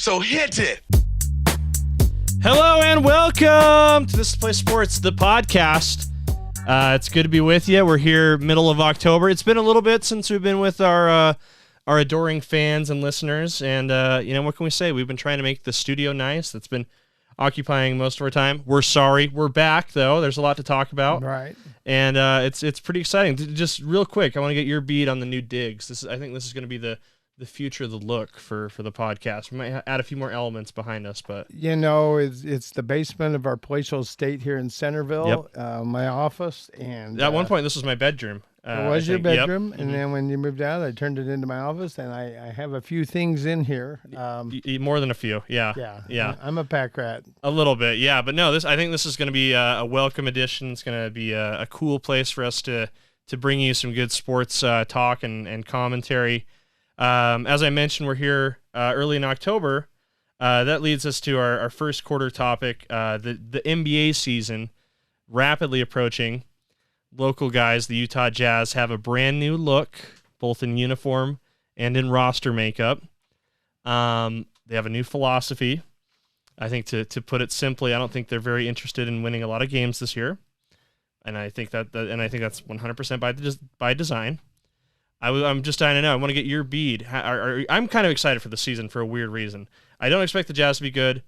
So hit it. Hello and welcome to This Is Play Sports, the podcast. It's good to be with you. We're here middle of October. It's been a little bit since we've been with our adoring fans and listeners, and what can we say? We've been trying to make the studio nice. That's been occupying most of our time. We're sorry. We're back though. There's a lot to talk about, right? And it's pretty exciting. Just real quick, I want to get your beat on the new digs. I think this is going to be the future of the look for the podcast. We might add a few more elements behind us, but it's the basement of our palatial estate here in Centerville. Yep. My office, and at one point this was my bedroom. It was your bedroom, yep. And then when you moved out, I turned it into my office, and I have a few things in here. More than a few, yeah. I'm a pack rat. A little bit, yeah, but no. I think this is going to be a welcome addition. It's going to be a cool place for us to bring you some good sports talk and commentary. As I mentioned, we're here early in October. That leads us to our first quarter topic, the NBA season rapidly approaching. Local guys, the Utah Jazz, have a brand new look, both in uniform and in roster makeup. They have a new philosophy. I think to put it simply, I don't think they're very interested in winning a lot of games this year, and I think that's 100% by design. I'm just dying to know. I want to get your bead. I'm kind of excited for the season for a weird reason. I don't expect the Jazz to be good,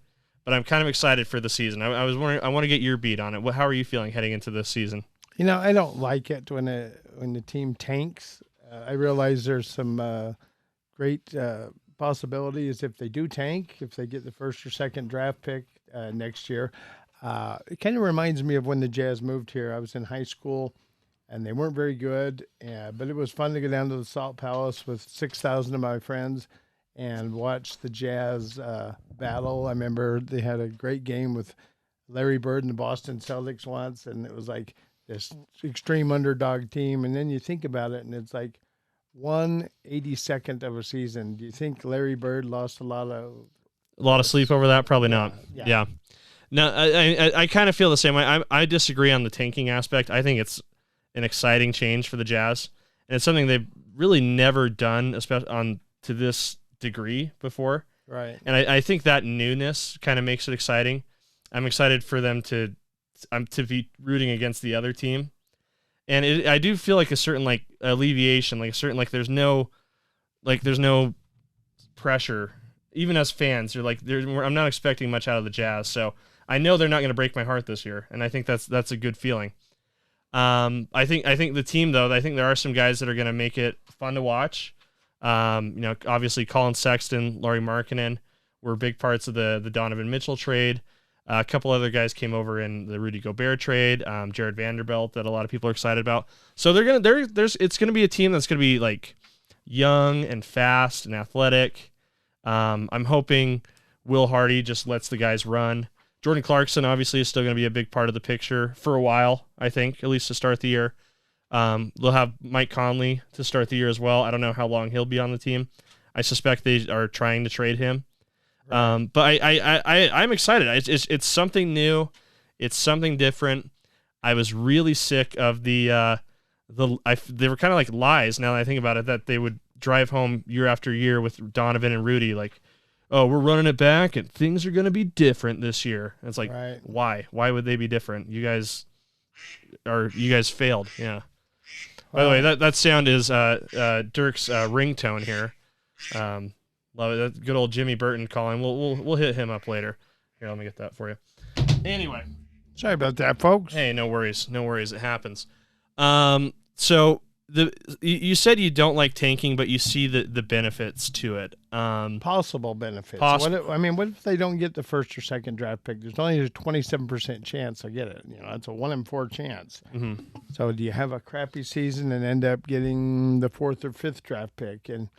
but I'm kind of excited for the season. I was wondering. I want to get your bead on it. How are you feeling heading into this season? I don't like it when the team tanks. I realize there's some great possibilities if they do tank, if they get the first or second draft pick next year. It kind of reminds me of when the Jazz moved here. I was in high school, and they weren't very good, but it was fun to go down to the Salt Palace with 6,000 of my friends and watch the Jazz battle. I remember they had a great game with Larry Bird and the Boston Celtics once, and it was like this extreme underdog team. And then you think about it, and it's like 1/82nd of a season. Do you think Larry Bird lost a lot of sleep over that? Probably not. Yeah. No, I kind of feel the same way. I disagree on the tanking aspect. I think it's an exciting change for the Jazz, and it's something they've really never done, especially to this degree before. Right. And I think that newness kind of makes it exciting. I'm excited for them to be rooting against the other team, and I do feel like a certain alleviation, there's no pressure. Even as fans, I'm not expecting much out of the Jazz, so I know they're not going to break my heart this year, and I think that's a good feeling. I think the team, though, I think there are some guys that are going to make it fun to watch. Obviously Colin Sexton, Lauri Markkanen were big parts of the Donovan Mitchell trade. A couple other guys came over in the Rudy Gober trade. Jared Vanderbilt, that a lot of people are excited about. So it's going to be a team that's going to be young and fast and athletic. I'm hoping Will Hardy just lets the guys run. Jordan Clarkson obviously is still going to be a big part of the picture for a while, I think, at least to start the year. They'll have Mike Conley to start the year as well. I don't know how long he'll be on the team. I suspect they are trying to trade him. Right. But I'm excited. It's something new. It's something different. I was really sick of they were kind of like lies, now that I think about it, that they would drive home year after year with Donovan and Rudy, oh, we're running it back and things are going to be different this year. And it's right. Why? Why would they be different? You guys failed. Yeah. By the way, that sound is Dirk's ringtone here. Love it. That's good old Jimmy Burton calling. We'll hit him up later. Here, let me get that for you. Anyway. Sorry about that, folks. Hey, no worries. No worries. It happens. So you said you don't like tanking, but you see the benefits to it. Possible benefits. What if they don't get the first or second draft pick? There's only a 27% chance they'll get it. That's a 1 in 4 chance. Mm-hmm. So do you have a crappy season and end up getting the 4th or 5th draft pick? And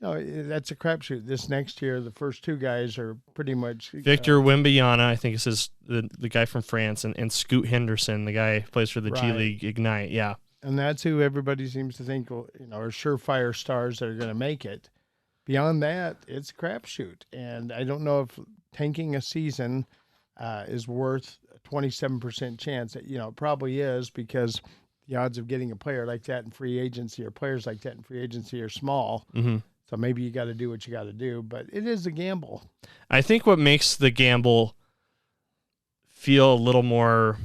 that's a crapshoot. This next year, the first two guys are pretty much Victor Wembanyama, I think it is the guy from France, and Scoot Henderson, the guy who plays for the G League Ignite. Yeah. And that's who everybody seems to think are surefire stars that are going to make it. Beyond that, it's a crapshoot. And I don't know if tanking a season is worth a 27% chance. It probably is, because the odds of getting a player like that in free agency or players like that in free agency are small. Mm-hmm. So maybe you got to do what you got to do, but it is a gamble. I think what makes the gamble feel a little more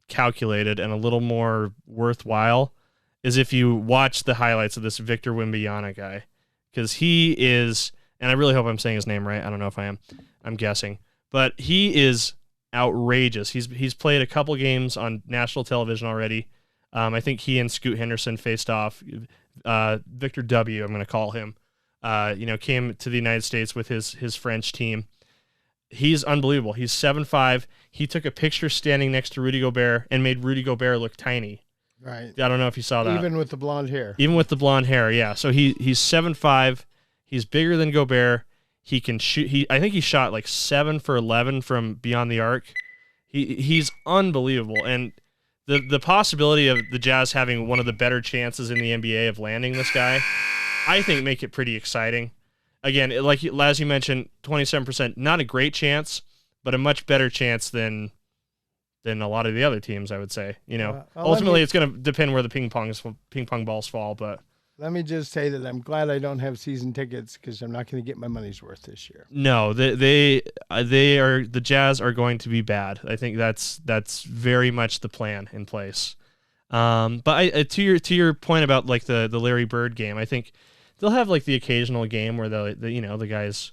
calculated and a little more worthwhile is if you watch the highlights of this Victor Wembanyama guy, because he is, and I really hope I'm saying his name right. I don't know if I am. I'm guessing, but he is outrageous. He's played a couple games on national television already. I think he and Scoot Henderson faced off. Victor W, I'm going to call him. Came to the United States with his French team. He's unbelievable. He's 7'5". He took a picture standing next to Rudy Gobert and made Rudy Gobert look tiny. Right. I don't know if you saw that. Even with the blonde hair. Even with the blonde hair, yeah. So he's 7'5". He's bigger than Gobert. He can shoot. I think he shot like 7 for 11 from beyond the arc. He's unbelievable. And the possibility of the Jazz having one of the better chances in the NBA of landing this guy, I think make it pretty exciting. Again, like as you mentioned, 27%, not a great chance, but a much better chance than a lot of the other teams, I would say. Ultimately, it's going to depend where the ping pong balls fall. But let me just say that I'm glad I don't have season tickets because I'm not going to get my money's worth this year. No, the Jazz are going to be bad. I think that's very much the plan in place. But to your point about like the Larry Bird game, I think they'll have like the occasional game where the guys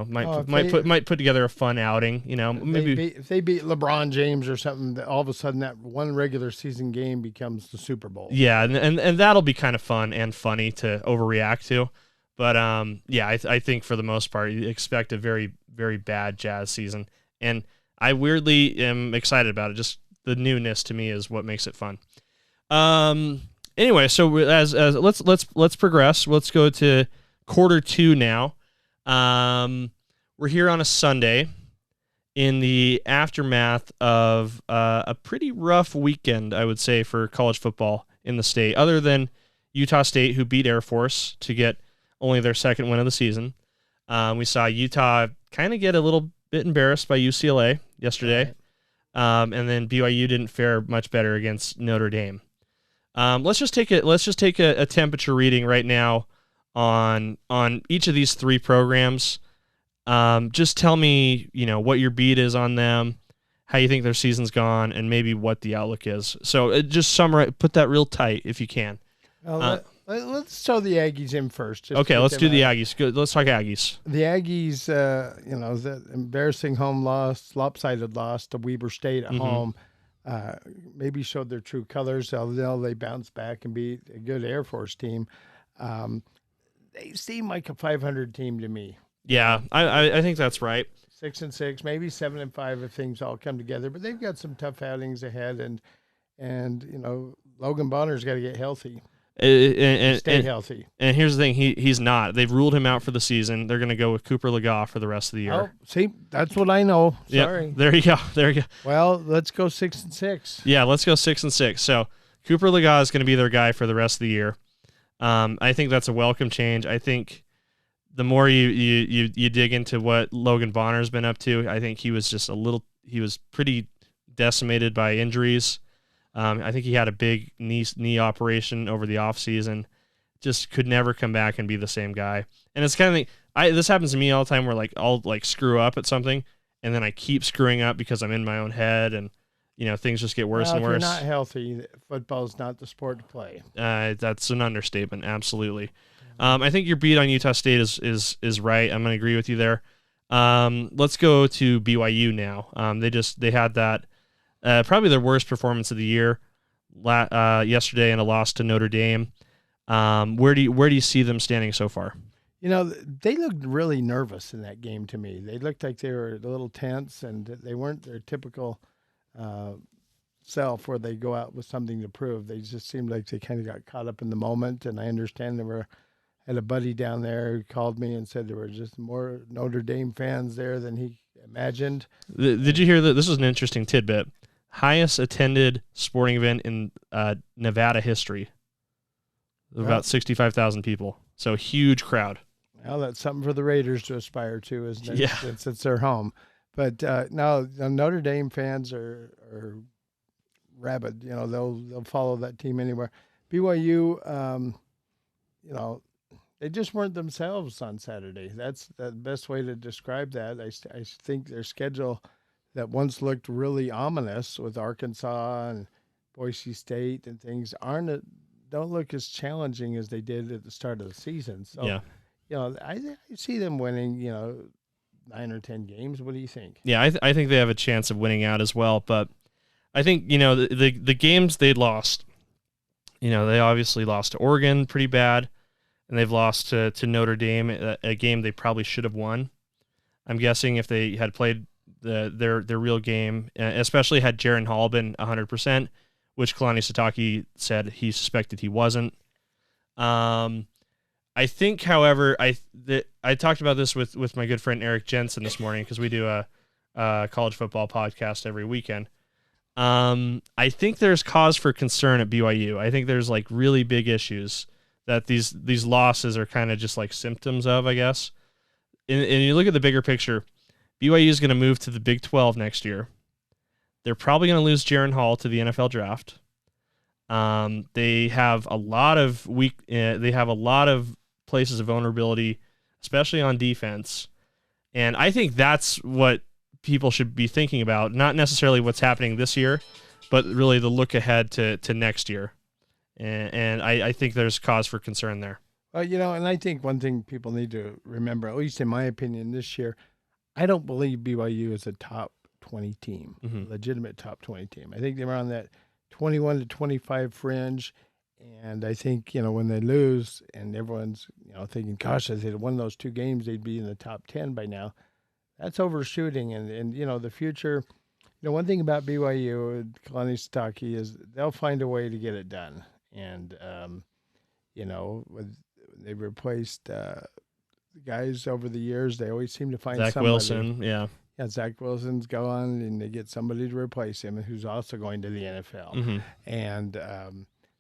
might put together a fun outing. If they beat LeBron James or something, all of a sudden that one regular season game becomes the Super Bowl. Yeah, and that'll be kind of fun and funny to overreact to. But I think for the most part you expect a very, very bad Jazz season, and I weirdly am excited about it. Just the newness to me is what makes it fun. Anyway, so as let's progress. Let's go to quarter 2 now. We're here on a Sunday in the aftermath of a pretty rough weekend, I would say, for college football in the state, other than Utah State, who beat Air Force to get only their second win of the season. We saw Utah kind of get a little bit embarrassed by UCLA yesterday. Right. And then BYU didn't fare much better against Notre Dame. Let's just take a temperature reading right now on each of these three programs. Just tell me, what your beat is on them, how you think their season's gone, and maybe what the outlook is. So just summarize, put that real tight if you can. Let's throw the Aggies in first. Okay, let's do the Aggies. Good. Let's talk Aggies. The Aggies, the embarrassing home loss, lopsided loss to Weber State at home, maybe showed their true colors. Although they bounced back and beat a good Air Force team. They seem like a 500 team to me. Yeah, I think that's right. 6-6, maybe 7-5 if things all come together. But they've got some tough outings ahead, and Logan Bonner's got to get healthy. Stay healthy. And here's the thing: he's not. They've ruled him out for the season. They're going to go with Cooper Legoff for the rest of the year. Oh, see, that's what I know. Sorry. Yep, there you go. Well, let's go 6-6. Yeah, let's go 6-6. So Cooper Legoff is going to be their guy for the rest of the year. I think that's a welcome change. I think the more you dig into what Logan Bonner's been up to, I think he was pretty decimated by injuries. I think he had a big knee operation over the offseason. Just could never come back and be the same guy. And it's kind of this happens to me all the time where I'll screw up at something and then I keep screwing up because I'm in my own head and things just get worse and worse. If you're not healthy, football's not the sport to play. That's an understatement, absolutely. I think your beat on Utah State is right. I'm going to agree with you there. Let's go to BYU now. They had that probably their worst performance of the year yesterday in a loss to Notre Dame. Where do you see them standing so far? They looked really nervous in that game to me. They looked like they were a little tense, and they weren't their typical self where they go out with something to prove. They just seemed like they kind of got caught up in the moment, and I understand had a buddy down there who called me and said there were just more Notre Dame fans there than he imagined. Did you hear that? This was an interesting tidbit. Highest attended sporting event in Nevada history. About 65,000 people. So huge crowd. Well, that's something for the Raiders to aspire to, isn't it? Yeah. Since it's their home. But no, the Notre Dame fans are rabid. They'll follow that team anywhere. BYU, they just weren't themselves on Saturday. That's the best way to describe that. I think their schedule that once looked really ominous with Arkansas and Boise State and things don't look as challenging as they did at the start of the season. So, Yeah. I see them winning, 9 or 10 games. What do you think? Yeah, I think they have a chance of winning out as well. But I think, the games they lost, they obviously lost to Oregon pretty bad, and they've lost to Notre Dame, a game they probably should have won. I'm guessing if they had played their real game, especially had Jaron Hall been 100%, which Kalani Sitake said he suspected he wasn't. I think, however, I talked about this with my good friend Eric Jensen this morning, because we do a college football podcast every weekend. I think there's cause for concern at BYU. I think there's like really big issues that these losses are kind of just like symptoms of, I guess. And you look at the bigger picture, BYU is going to move to the Big 12 next year. They're probably going to lose Jaron Hall to the NFL draft. They have a lot of places of vulnerability, especially on defense. And I think that's what people should be thinking about, not necessarily what's happening this year, but really the look ahead to next year. And I think there's cause for concern there. Well, and I think one thing people need to remember, at least in my opinion this year, I don't believe BYU is a top 20 team, legitimate top 20 team. I think they're on that 21 to 25 fringe. And I think, when they lose and everyone's, thinking, gosh, if they'd won those 2 games, they'd be in the top 10 by now. That's overshooting. And the future, one thing about BYU and Kalani Sitake is they'll find a way to get it done. And, they've replaced guys over the years. They always seem to find Zach somebody. Wilson, yeah. Yeah, Zach Wilson's gone, and they get somebody to replace him who's also going to the NFL. And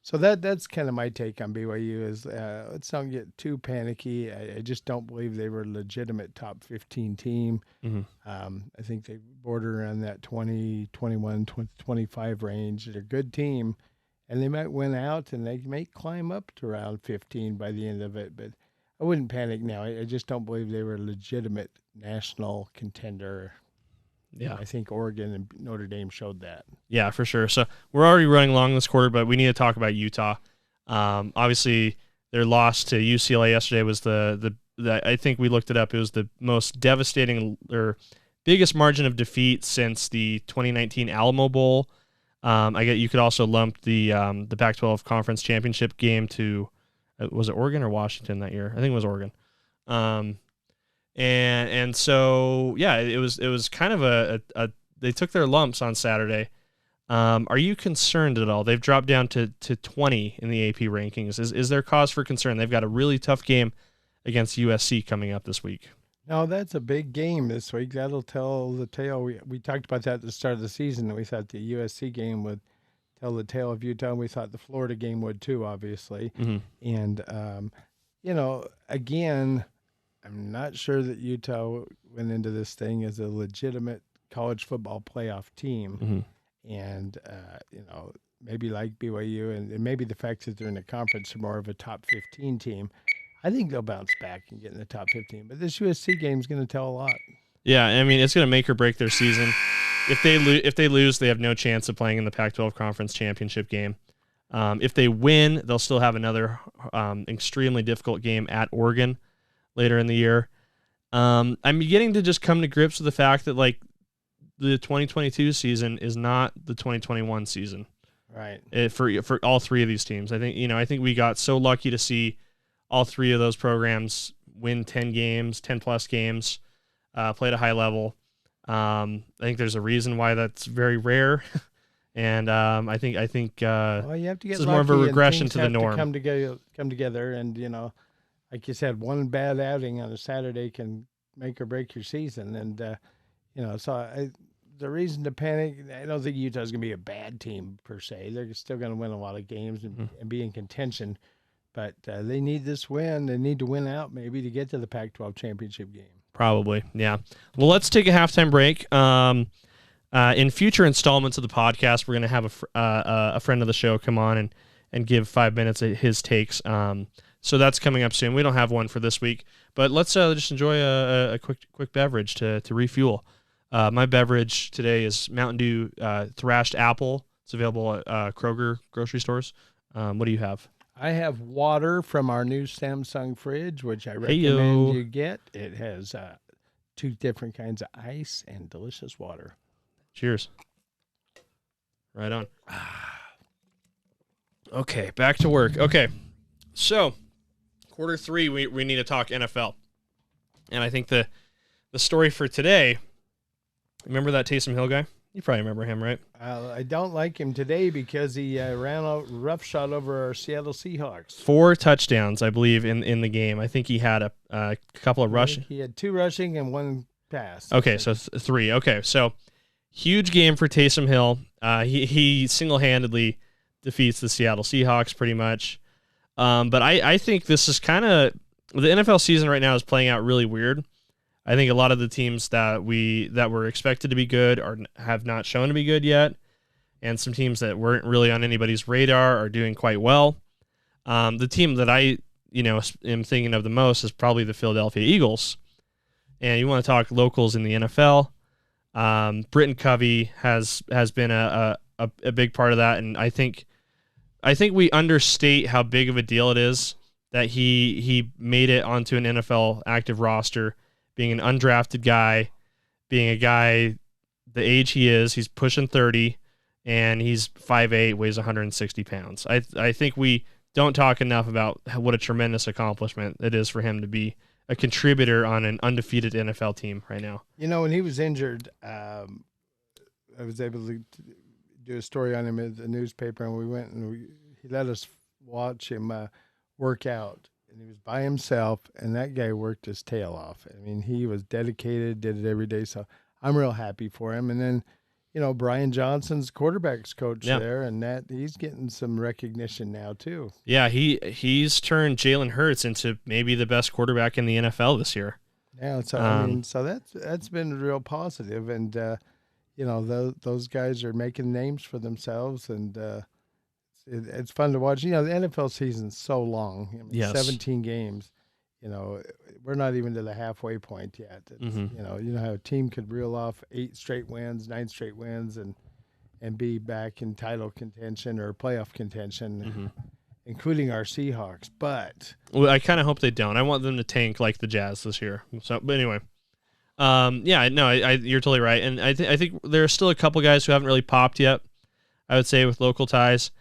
so that's kind of my take on BYU is let's not get too panicky. I just don't believe they were a legitimate top 15 team. I think they border around that 20, 21, 20, 25 range. They're a good team, and they might win out, and they may climb up to around 15 by the end of it. But I wouldn't panic now. I just don't believe they were a legitimate national contender. Yeah. I think Oregon and Notre Dame showed that. Yeah, for sure. So we're already running long this quarter, but we need to talk about Utah. Obviously, their loss to UCLA yesterday was the I think we looked it up. It was the most devastating or biggest margin of defeat since the 2019 Alamo Bowl. I get you could also lump the Pac-12 Conference Championship game to was it Oregon or Washington that year? I think it was Oregon. And so yeah, it was kind of a they took their lumps on Saturday. Are you concerned at all? They've dropped down to 20 in the AP rankings. Is there cause for concern? They've got a really tough game against USC coming up this week. No, that's a big game this week. That'll tell the tale. We talked about that at the start of the season, and we thought the USC game would tell the tale of Utah, and we thought the Florida game would too, obviously. And, again, I'm not sure that Utah went into this thing as a legitimate college football playoff team. And, maybe like BYU and maybe the fact that they're in a conference are more of a top 15 team. I think they'll bounce back and get in the top 15. But this USC game is going to tell a lot. Yeah, I mean, it's going to make or break their season. If they lose, they have no chance of playing in the Pac-12 Conference Championship game. If they win, they'll still have another extremely difficult game at Oregon later in the year. I'm beginning to just come to grips with the fact that like the 2022 season is not the 2021 season. Right. For all three of these teams. I think we got so lucky to see all three of those programs win 10 plus games, play at a high level. I think there's a reason why that's very rare. And I think well, you have to get this is more of a regression to the norm. To come together, and like you said, one bad outing on a Saturday can make or break your season. And the reason to panic, I don't think Utah's going to be a bad team per se. They're still going to win a lot of games and be in contention. But they need this win. They need to win out maybe to get to the Pac-12 championship game. Probably, yeah. Well, let's take a halftime break. In future installments of the podcast, we're going to have a friend of the show come on and give 5 minutes of his takes. So that's coming up soon. We don't have one for this week, but let's just enjoy a quick beverage to refuel. My beverage today is Mountain Dew Thrashed Apple. It's available at Kroger grocery stores. What do you have? I have water from our new Samsung fridge, which I recommend Hey-yo. you get. It has 2 different kinds of ice and delicious water. Cheers. Right on. Okay, back to work. Okay, so quarter 3, we need to talk NFL. And I think the story for today, remember that Taysom Hill guy? You probably remember him, right? I don't like him today because he ran a roughshod over our Seattle Seahawks. 4 touchdowns, I believe, in the game. I think he had a couple of rushing. He had 2 rushing and 1 pass. Okay, so 3. Okay, so huge game for Taysom Hill. He single-handedly defeats the Seattle Seahawks pretty much. But I think this is kind of the NFL season right now is playing out really weird. I think a lot of the teams that were expected to be good have not shown to be good yet, and some teams that weren't really on anybody's radar are doing quite well. The team that I am thinking of the most is probably the Philadelphia Eagles. And you want to talk locals in the NFL? Britton Covey has been a big part of that, and I think we understate how big of a deal it is that he made it onto an NFL active roster. Being an undrafted guy, being a guy the age he is, he's pushing 30, and he's 5'8", weighs 160 pounds. I think we don't talk enough about what a tremendous accomplishment it is for him to be a contributor on an undefeated NFL team right now. When he was injured, I was able to do a story on him in the newspaper, and we went and he let us watch him work out. And he was by himself, and that guy worked his tail off. I mean, he was dedicated, did it every day. So I'm real happy for him. And then, Brian Johnson's quarterback's coach there, and that he's getting some recognition now too. Yeah, he's turned Jalen Hurts into maybe the best quarterback in the NFL this year. Yeah, so so that's been real positive, and those guys are making names for themselves, and it's fun to watch. The NFL season's so long. 17 games. We're not even to the halfway point yet. How a team could reel off 8 straight wins, 9 straight wins, and be back in title contention or playoff contention, including our Seahawks. But I kind of hope they don't. I want them to tank like the Jazz this year. So, but anyway, you're totally right. And I think there are still a couple guys who haven't really popped yet, I would say, with local ties.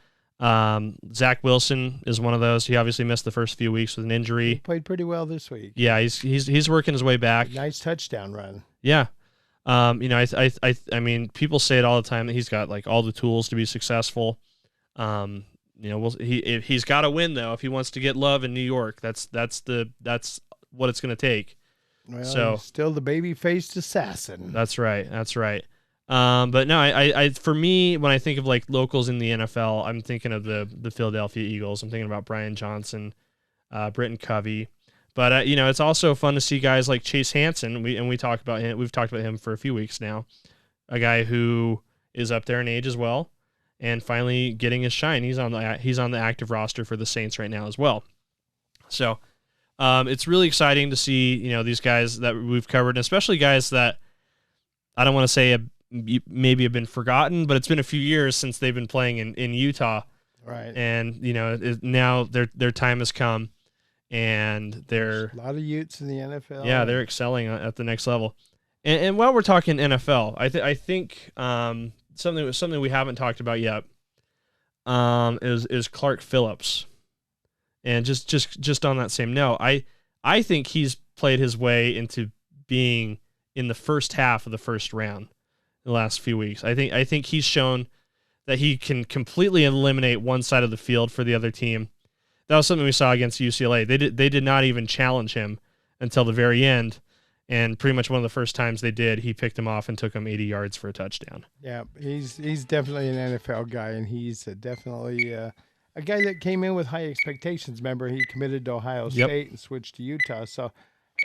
Zach Wilson is one of those. He obviously missed the first few weeks with an injury. He played pretty well this week. Yeah, he's working his way back. Nice touchdown run. Yeah. I mean, people say it all the time that he's got like all the tools to be successful. He's got to win though if he wants to get love in New York. That's what it's going to take. Well, so still the baby-faced assassin. That's right. But no, I for me, when I think of like locals in the NFL, I'm thinking of the Philadelphia Eagles. I'm thinking about Brian Johnson, Britton Covey. But it's also fun to see guys like Chase Hansen. We've talked about him for a few weeks now. A guy who is up there in age as well, and finally getting his shine. He's on the active roster for the Saints right now as well. So it's really exciting to see these guys that we've covered, and especially guys that I don't want to say maybe have been forgotten, but it's been a few years since they've been playing in Utah, right? And now their time has come, and there's a lot of Utes in the NFL. Yeah, they're excelling at the next level. And while we're talking NFL, I think something we haven't talked about yet is Clark Phillips, and just on that same note, I think he's played his way into being in the first half of the first round. The last few weeks, I think he's shown that he can completely eliminate one side of the field for the other team. That was something we saw against UCLA. They did not even challenge him until the very end, and pretty much one of the first times they did, he picked him off and took him 80 yards for a touchdown. Yeah, he's definitely an NFL guy, and he's definitely a guy that came in with high expectations. Remember, he committed to Ohio State and switched to Utah. So,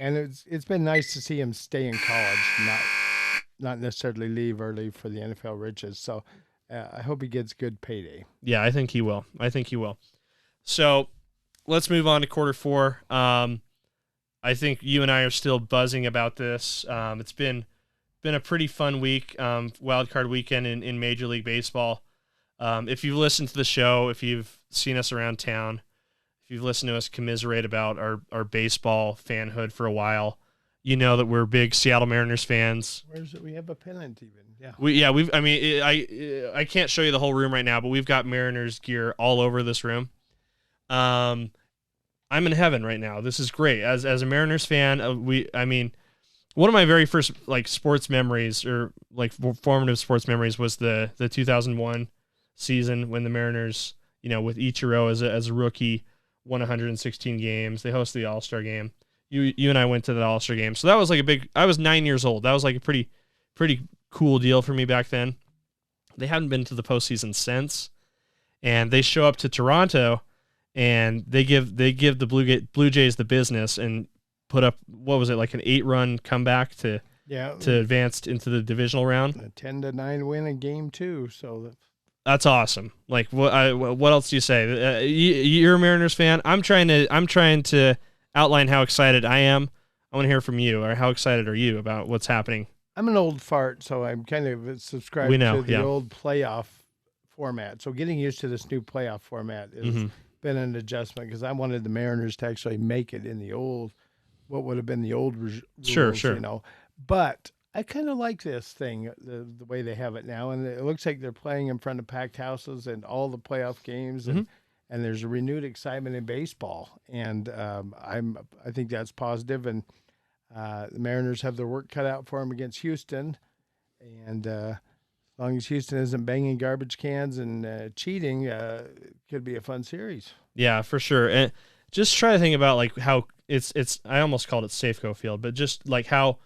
and it's been nice to see him stay in college, not necessarily leave early for the NFL riches. So I hope he gets good payday. Yeah, I think he will. So let's move on to quarter four. I think you and I are still buzzing about this. It's been a pretty fun week, wild card weekend in Major League Baseball. If you've listened to the show, if you've seen us around town, if you've listened to us commiserate about our baseball fanhood for a while, you know that we're big Seattle Mariners fans. Where's it? We have a pennant even. Yeah. I can't show you the whole room right now, but we've got Mariners gear all over this room. I'm in heaven right now. This is great. As a Mariners fan, one of my very first sports memories or formative sports memories was the 2001 season when the Mariners, with Ichiro as a rookie, won 116 games. They hosted the All-Star game. You and I went to that All-Star game. So that was I was 9 years old. That was a pretty cool deal for me back then. They hadn't been to the postseason since, and they show up to Toronto, and they give the Blue Jays the business and put up, what was it, an 8-run comeback to advance into the divisional round. A 10-9 win in game 2. So that's awesome. What else do you say? You're a Mariners fan. I'm trying to outline how excited I am. I want to hear from you. Or how excited are you about what's happening? I'm an old fart, so I'm kind of subscribed to the old playoff format. So getting used to this new playoff format has been an adjustment because I wanted the Mariners to actually make it in the old, what would have been the old rules, sure. But I kind of like this thing, the way they have it now, and it looks like they're playing in front of packed houses and all the playoff games, and there's a renewed excitement in baseball, and I think that's positive, and the Mariners have their work cut out for them against Houston, and as long as Houston isn't banging garbage cans and cheating, it could be a fun series. Yeah, for sure. And just try to think about how it's. I almost called it Safeco Field, but just how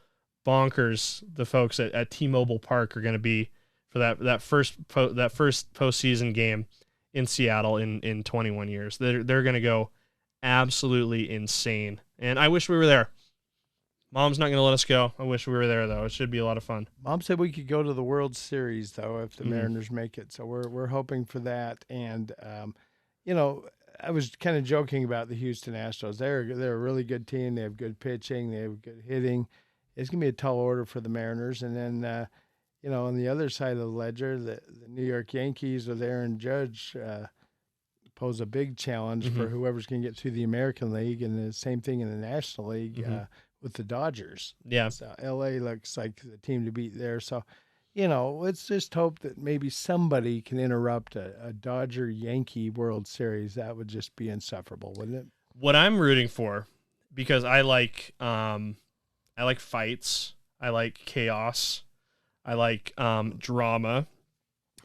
bonkers the folks at T-Mobile Park are going to be for that first postseason game in Seattle in 21 years. They're going to go absolutely insane, and I wish we were there. Mom's not going to let us go. I wish we were there, though. It should be a lot of fun. Mom said we could go to the World Series, though, if the Mariners make it. So we're hoping for that. And, I was kind of joking about the Houston Astros. They're a really good team. They have good pitching. They have good hitting. It's going to be a tall order for the Mariners. And then, on the other side of the ledger, the New York Yankees with Aaron Judge pose a big challenge for whoever's going to get through the American League, and the same thing in the National League. With the Dodgers. Yeah. So LA looks like the team to beat there. So, let's just hope that maybe somebody can interrupt a Dodger-Yankee World Series. That would just be insufferable, wouldn't it? What I'm rooting for, because I like fights, I like chaos, I like drama.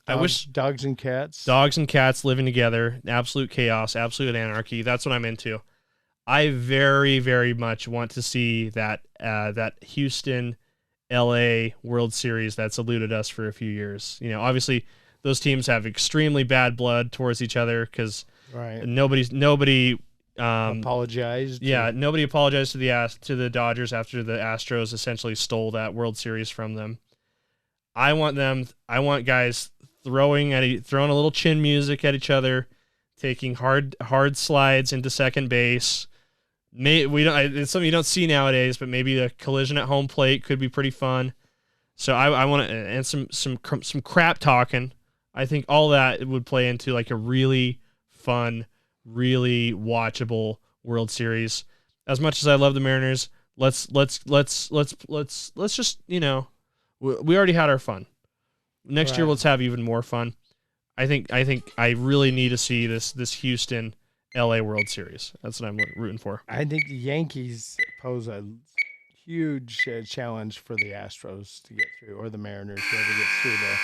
I wish dogs and cats living together, absolute chaos, absolute anarchy. That's what I'm into. I very, very much want to see that Houston, LA World Series that's eluded us for a few years. Obviously those teams have extremely bad blood towards each other because nobody apologized. Yeah, nobody apologized to the Dodgers after the Astros essentially stole that World Series from them. I want guys throwing a little chin music at each other, taking hard slides into second base. It's something you don't see nowadays, but maybe a collision at home plate could be pretty fun. So I want to, and some crap talking. I think all that would play into a really fun, really watchable World Series. As much as I love the Mariners, let's just we already had our fun. Next year let's have even more fun. I think I really need to see this Houston LA World Series. That's what I'm rooting for. I think the Yankees pose a huge challenge for the Astros to get through, or the Mariners, whoever gets through there.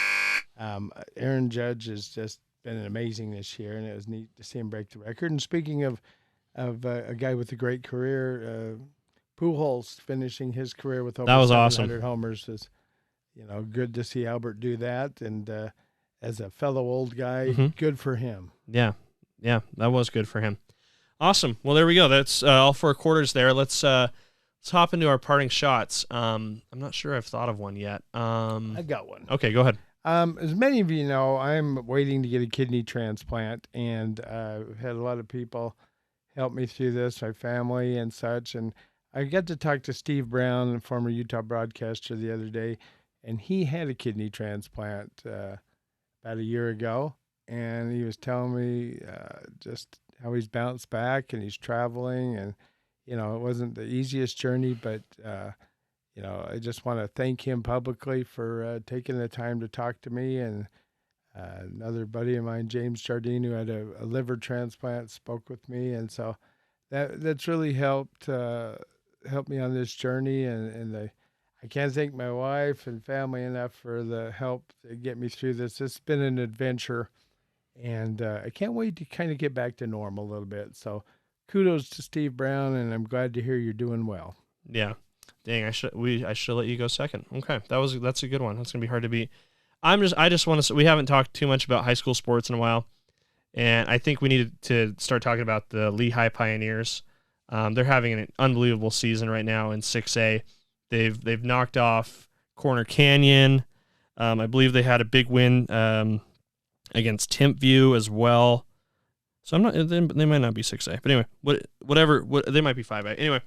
Aaron Judge has just been amazing this year, and it was neat to see him break the record. And speaking of a guy with a great career, Pujols finishing his career with over 700 awesome. homers was, good to see Albert do that. And as a fellow old guy, good for him. Yeah, that was good for him. Awesome. Well, there we go. That's all 4 quarters there. Let's hop into our parting shots. I'm not sure I've thought of one yet. I got one. Okay, go ahead. As many of you know, I'm waiting to get a kidney transplant, and I've had a lot of people helped me through this, my family and such. And I got to talk to Steve Brown, former Utah broadcaster, the other day, and he had a kidney transplant about a year ago. And he was telling me just how he's bounced back and he's traveling. And, it wasn't the easiest journey, but, I just want to thank him publicly for taking the time to talk to me. And another buddy of mine, James Jardine, who had a liver transplant, spoke with me. And so that's really helped me on this journey. And I can't thank my wife and family enough for the help to get me through this. It's been an adventure, and I can't wait to kind of get back to normal a little bit. So kudos to Steve Brown, and I'm glad to hear you're doing well. Yeah. Dang, I should let you go second. Okay. That's a good one. That's going to be hard to beat. I just want to, we haven't talked too much about high school sports in a while, and I think we need to start talking about the Lehigh Pioneers. They're having an unbelievable season right now in 6A. They've knocked off Corner Canyon. I believe they had a big win against Timpview as well. So they might not be 6A, but anyway, whatever, they might be 5A. Anyway,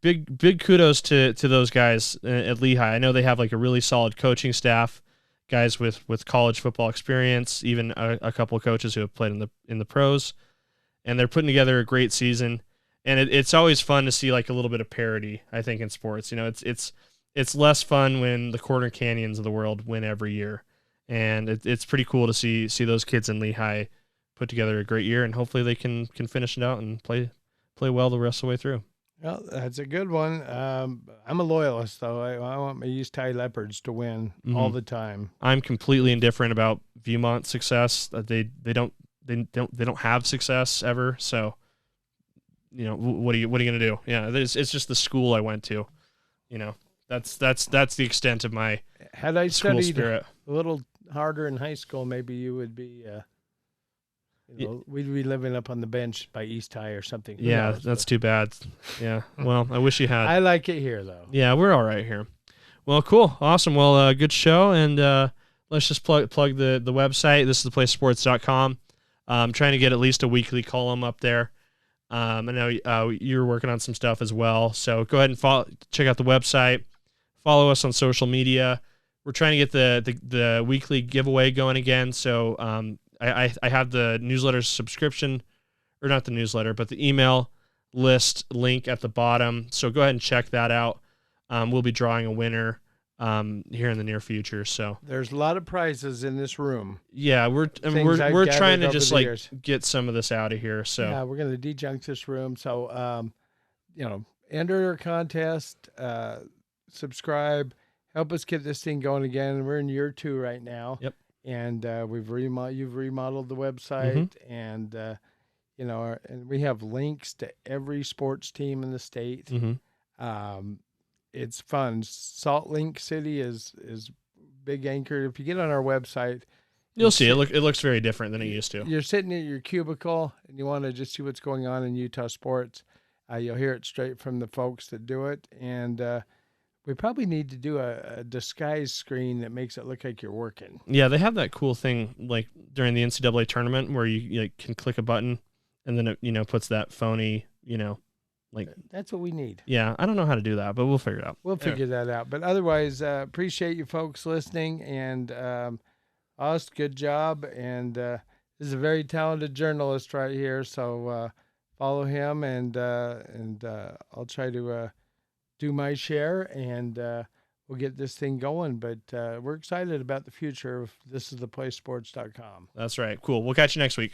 big kudos to those guys at Lehigh. I know they have like a really solid coaching staff, guys with college football experience, even a couple of coaches who have played in the pros, and they're putting together a great season. And it's always fun to see like a little bit of parity, I think, in sports. It's less fun when the Corner Canyons of the world win every year, and it's pretty cool to see those kids in Lehigh put together a great year, and hopefully they can finish it out and play well the rest of the way through. Well, that's a good one. I'm a loyalist, though. I want my East High Leopards to win all the time. I'm completely indifferent about Viewmont's success. They don't have success ever. So, what are you gonna do? Yeah, it's just the school I went to. That's the extent of my had I school studied spirit. A little harder in high school, maybe you would be. We'd be living up on the bench by East High or something. Who knows? That's too bad. Yeah. Well, I wish you had. I like it here, though. Yeah, we're all right here. Well, cool. Awesome. Well, good show. And let's just plug the website. This is theplacesports.com. I'm trying to get at least a weekly column up there. I know you're working on some stuff as well. So go ahead and check out the website. Follow us on social media. We're trying to get the weekly giveaway going again. So I have the newsletter subscription, or not the newsletter, but the email list link at the bottom. So go ahead and check that out. We'll be drawing a winner here in the near future. So there's a lot of prizes in this room. Yeah, we're trying to just get some of this out of here. So yeah, we're going to dejunk this room. So enter our contest, subscribe, help us get this thing going again. We're in year 2 right now. Yep. And you've remodeled the website, and and we have links to every sports team in the state. It's fun. Salt Lake City is big anchor. If you get on our website, you'll see it looks very different than it used to. You're sitting at your cubicle and you want to just see what's going on in Utah sports. You'll hear it straight from the folks that do it, and we probably need to do a disguise screen that makes it look like you're working. Yeah, they have that cool thing like during the NCAA tournament where you can click a button and then it puts that phony, that's what we need. Yeah, I don't know how to do that, but we'll figure it out. We'll figure that out. But otherwise, appreciate you folks listening, and us, good job. And this is a very talented journalist right here, so follow him, and I'll try to do my share, and we'll get this thing going. But we're excited about the future of thisistheplacesports.com. That's right. Cool. We'll catch you next week.